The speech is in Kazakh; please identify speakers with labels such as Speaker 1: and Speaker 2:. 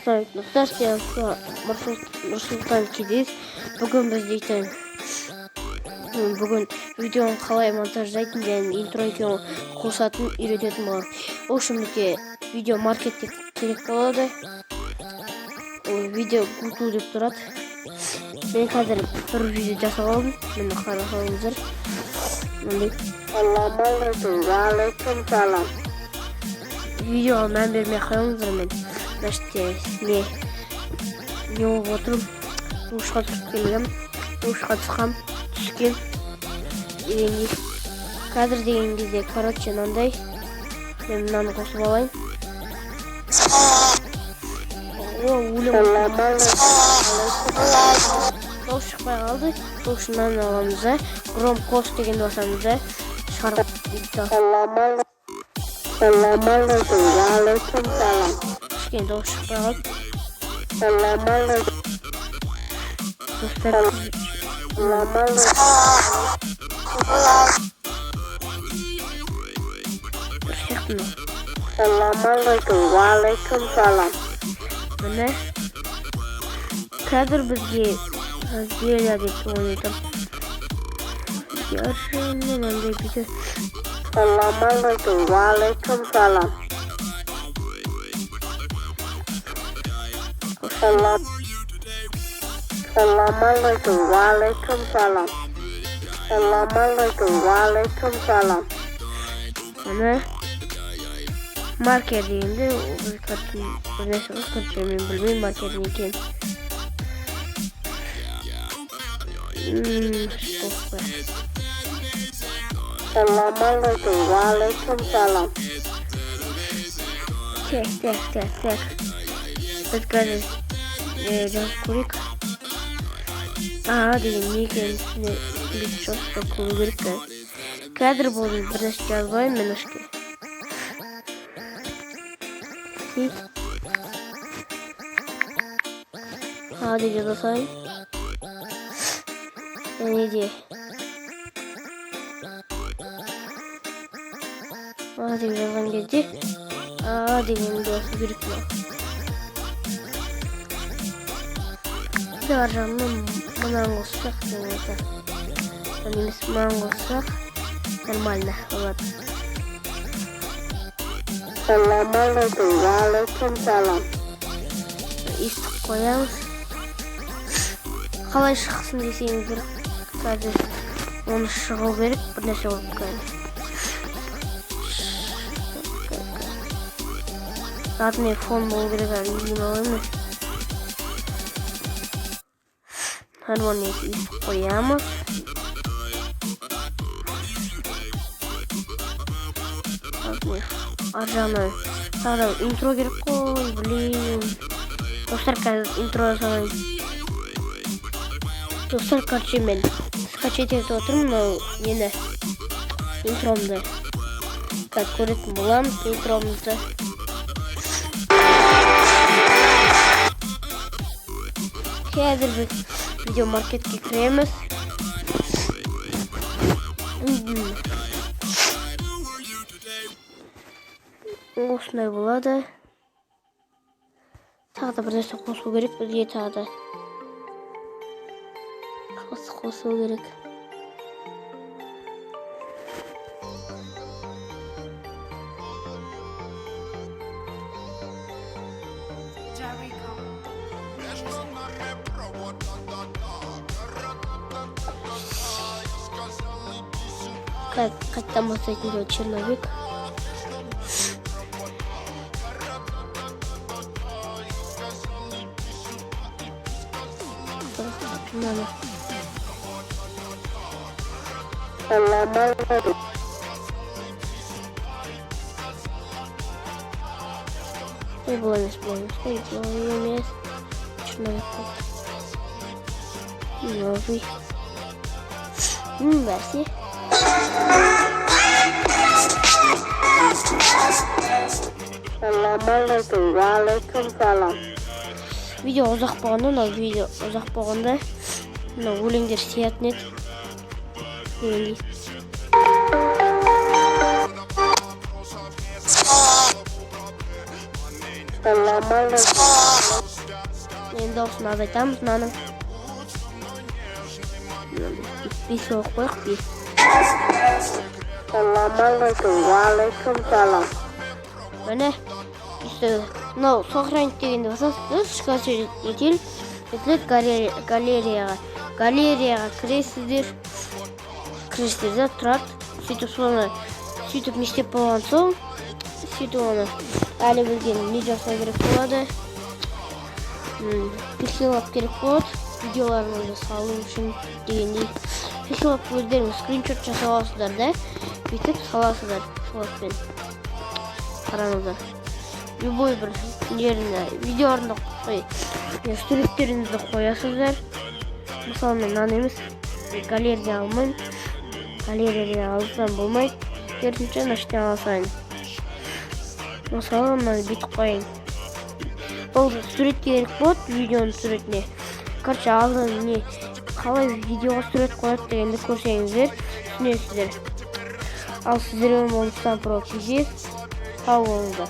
Speaker 1: Ассалаумалейкум, сеансы Нұрсұлтан Кедез. Бүгін біз дейтін бүгін видеоны қалай монтаждайтын және интро екеуін қосатын үйрететін болған. Ол үшін бізге видео маркетте керек болады. Видео гуту деп тұрады. Мен қазір бір видео жасап алдым. Мені қарасаңыздар. Ассалаумалейкум. Видеоға мән бермей қойыңыздар. Мен не болып отырмын. Душқа түсіп келгем. Душқа түсқам. Түскен. Кадр деген кезде, короче, мынандай. Мен мынаны қосып алайын. Дауыс шықпай қалды. Сол үшін мынаны аламыз да. Громкост дегенді басамыз да. Шығарып кетті. Ассалаумалейкум. Кішкене дауыс шықпай қалды. Достар, Ассалаумалейкум. Міне кадр бізге разделя деп ойнайтын. Мынандай бүйтіп. Ассалаумалейкум. Міне маркер дегенде біз бір нәрсе қосқанша мен білмеймін маркердің екенін. Ассалаумалейкум. Так. Біз қазір жазып көрейік. Деген не екенін біз шотқа көру керек. Кадр болды бір нәрсе жазбаймын мен ішке. Деп жазасайын. Неде? Деп жазған кезде дегенді басу керек пе? Бар жағынан мынаны қоссақ немесе мынаны қоссақ нормально болады. Ассалаумалейкум. Естіп қоямыз. Қалай шықсын десеңіздер, қазір оны шығу керек, бір нәрсе болып қойды. Затымен фон болу керек, оригинал емес. Нормально естіп қоямыз. Ар жағынан тағы интро керек қой, блин. Достар, қазір интро жасалайын. Достар, короче, мен скачать етіп отырмын нені интромды. Қазір көретін боламыз интромды. Қазір біз видео маркетке кіреміз. Осындай болады. Тағы да бір нәрсе қосу керек бізге, тағы да қосу керек. Қайттан бастайтын жол Черновик. Бұл емес. Черновик. Новый. Бәсе. Ассалаумалейкум. Видео ұзақ болғанда, өлеңдер сиятын еді. Ассалаумалейкум. енді осыны азайтамыз мынаның. Бес болып қойық, 5.
Speaker 2: Ассалаумағалейкум.
Speaker 1: Міне мынау сохранить дегенді басасыз, скачать етел, галереяға кіресіздер де тұрады. Сөйтіп не істеп болған соң, сөйтіп оны әлі білген не жасау керек болады. Пикселап керек болады, видеоларыңызды салу үшін дегендей. Пикселап өздеріңіз скриншот жасап аласыздар да, бүйтіп саласыздар. Соласпен қараңыздар. Любой бір видеоларында суреттеріңізді қоясыздар. Мысалы мен мынаны емес, галереядан алмаймын. Галереядан алсам болмайды. Керісінше мынаштан алсайын. Мысалы мынаны бүйтіп қояйын. Бұл сурет керек болады, видеоның суретіне. Короче, алдын қалай видеоға сурет қояды дегенді көрсеңіздер, түсінесіздер. Ал сіздер оңыстан про кезесіз. Сау болыңыздар.